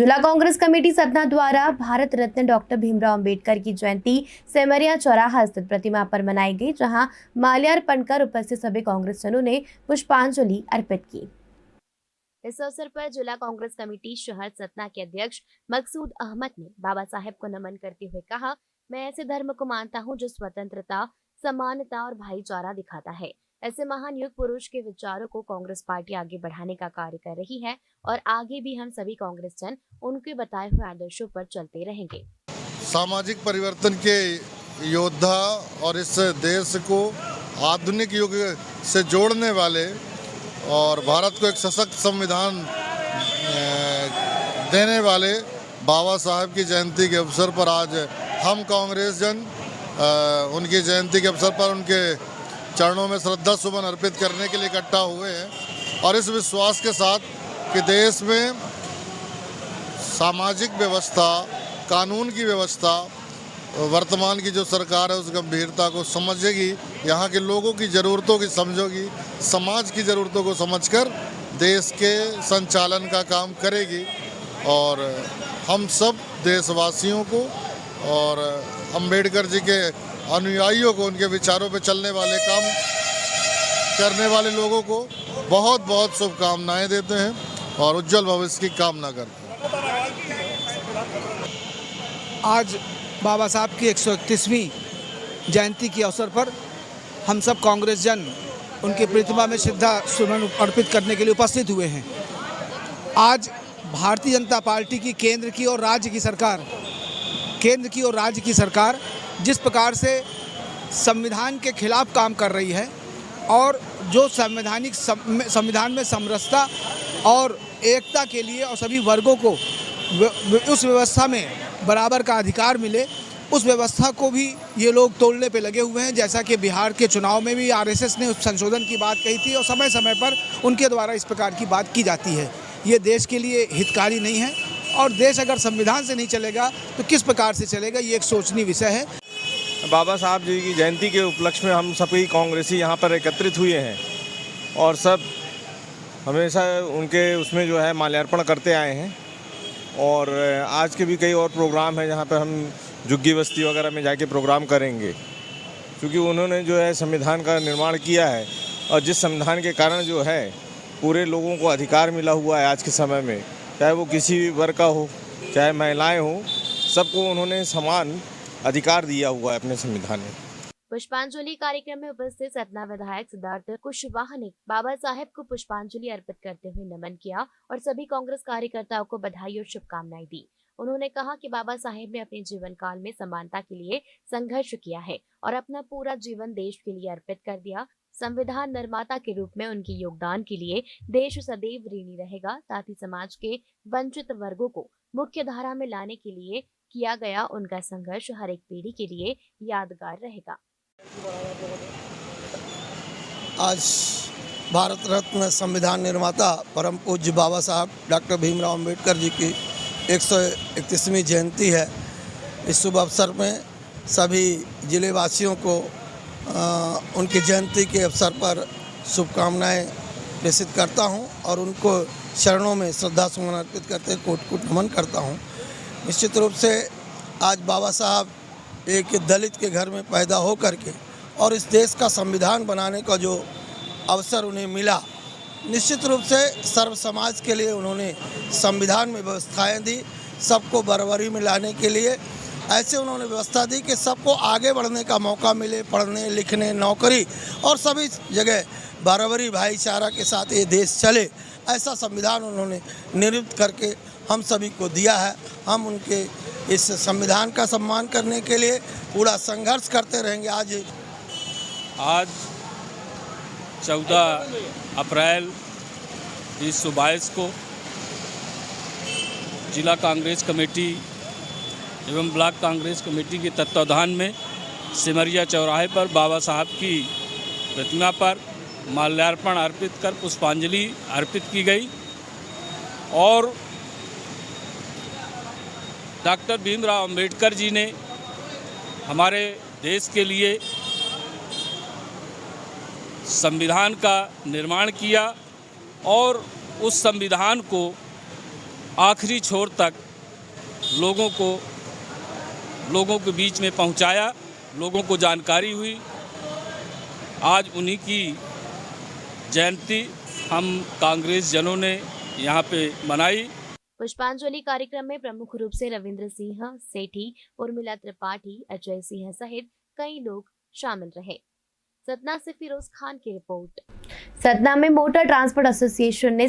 जिला कांग्रेस कमेटी सतना द्वारा भारत रत्न डॉक्टर भीमराव अंबेडकर की जयंती सेमरिया चौराहा स्थित प्रतिमा पर मनाई गई, जहां माल्यार्पण कर उपस्थित सभी कांग्रेसजनों ने पुष्पांजलि अर्पित की। इस अवसर पर जिला कांग्रेस कमेटी शहर सतना के अध्यक्ष मकसूद अहमद ने बाबा साहेब को नमन करते हुए कहा, मैं ऐसे धर्म को मानता हूं जो स्वतंत्रता, समानता और भाईचारा दिखाता है। ऐसे महान युग पुरुष के विचारों को कांग्रेस पार्टी आगे बढ़ाने का कार्य कर रही है और आगे भी हम सभी कांग्रेसजन उनके बताए हुए आदर्शों पर चलते रहेंगे। सामाजिक परिवर्तन के योद्धा और इस देश को आधुनिक युग से जोड़ने वाले और भारत को एक सशक्त संविधान देने वाले बाबा साहेब की जयंती के अवसर पर आज हम कांग्रेस जन उनकी जयंती के अवसर पर उनके चरणों में श्रद्धा सुमन अर्पित करने के लिए इकट्ठा हुए हैं और इस विश्वास के साथ कि देश में सामाजिक व्यवस्था, कानून की व्यवस्था वर्तमान की जो सरकार है उस गंभीरता को समझेगी, यहाँ के लोगों की ज़रूरतों की समझेगी, समाज की ज़रूरतों को समझकर देश के संचालन का काम करेगी और हम सब देशवासियों को और अंबेडकर जी के अनुयायियों को, उनके विचारों पे चलने वाले, काम करने वाले लोगों को बहुत बहुत शुभकामनाएं देते हैं और उज्जवल भविष्य की कामना करते हैं। आज बाबा साहब की 131वीं जयंती के अवसर पर हम सब कांग्रेस जन उनकी प्रतिमा में श्रद्धा सुमन अर्पित करने के लिए उपस्थित हुए हैं। आज भारतीय जनता पार्टी की केंद्र की और राज्य की सरकार जिस प्रकार से संविधान के खिलाफ काम कर रही है और जो संविधान में समरसता और एकता के लिए और सभी वर्गों को उस व्यवस्था में बराबर का अधिकार मिले, उस व्यवस्था को भी ये लोग तोड़ने पे लगे हुए हैं। जैसा कि बिहार के चुनाव में भी आरएसएस ने उस संशोधन की बात कही थी और समय समय पर उनके द्वारा इस प्रकार की बात की जाती है। ये देश के लिए हितकारी नहीं है और देश अगर संविधान से नहीं चलेगा तो किस प्रकार से चलेगा, ये एक सोचनीय विषय है। बाबा साहब जी की जयंती के उपलक्ष्य में हम सभी कांग्रेसी यहाँ पर एकत्रित हुए हैं और सब हमेशा उनके उसमें जो है माल्यार्पण करते आए हैं और आज के भी कई और प्रोग्राम हैं जहाँ पर हम झुग्गी बस्ती वगैरह में जाके प्रोग्राम करेंगे, क्योंकि उन्होंने जो है संविधान का निर्माण किया है और जिस संविधान के कारण जो है पूरे लोगों को अधिकार मिला हुआ है आज के समय में, चाहे वो किसी भी वर्ग का हो, चाहे महिलाएं हो, सबको उन्होंने समान अधिकार दिया हुआ है अपने संविधान में। पुष्पांजलि कार्यक्रम में उपस्थित सतना विधायक सिद्धार्थ कुशवाहा ने बाबा साहेब को पुष्पांजलि अर्पित करते हुए नमन किया और सभी कांग्रेस कार्यकर्ताओं को बधाई और शुभकामनाएं दी। उन्होंने कहा कि बाबा साहेब ने अपने जीवन काल में समानता के लिए संघर्ष किया है और अपना पूरा जीवन देश के लिए अर्पित कर दिया। संविधान निर्माता के रूप में उनके योगदान के लिए देश सदैव ऋणी रहेगा, साथ ही समाज के वंचित वर्गों को मुख्य धारा में लाने के लिए किया गया उनका संघर्ष हर एक पीढ़ी के लिए यादगार रहेगा। आज भारत रत्न संविधान निर्माता परम पूज्य बाबा साहब डॉक्टर भीमराव अंबेडकर जी की 131वीं जयंती है। इस शुभ अवसर में सभी जिले वासियों को उनकी जयंती के अवसर पर शुभकामनाएं प्रेषित करता हूं और उनको चरणों में श्रद्धा सुमन अर्पित करते कोट नमन करता हूं। निश्चित रूप से आज बाबा साहब एक दलित के घर में पैदा हो करके और इस देश का संविधान बनाने का जो अवसर उन्हें मिला, निश्चित रूप से सर्व समाज के लिए उन्होंने संविधान में व्यवस्थाएं दी, सबको बराबरी में लाने के लिए ऐसे उन्होंने व्यवस्था दी कि सबको आगे बढ़ने का मौका मिले, पढ़ने लिखने, नौकरी और सभी जगह बराबरी भाईचारा के साथ ये देश चले। ऐसा संविधान उन्होंने निर्मित करके हम सभी को दिया है। हम उनके इस संविधान का सम्मान करने के लिए पूरा संघर्ष करते रहेंगे। आज 14 अप्रैल 2022 को जिला कांग्रेस कमेटी एवं ब्लॉक कांग्रेस कमेटी के तत्वावधान में सिमरिया चौराहे पर बाबा साहब की प्रतिमा पर माल्यार्पण अर्पित कर पुष्पांजलि अर्पित की गई और डॉक्टर भीमराव अंबेडकर जी ने हमारे देश के लिए संविधान का निर्माण किया और उस संविधान को आखिरी छोर तक लोगों के बीच में पहुंचाया, लोगों को जानकारी हुई। आज उन्हीं की जयंती हम कांग्रेस जनों ने यहाँ पे मनाई। पुष्पांजलि कार्यक्रम में प्रमुख रूप से रविंद्र सिंह सेठी, उर्मिला त्रिपाठी, अजय सिंह सहित कई लोग शामिल रहे। सतना से फिरोज खान की रिपोर्ट। सतना में मोटर ट्रांसपोर्ट एसोसिएशन ने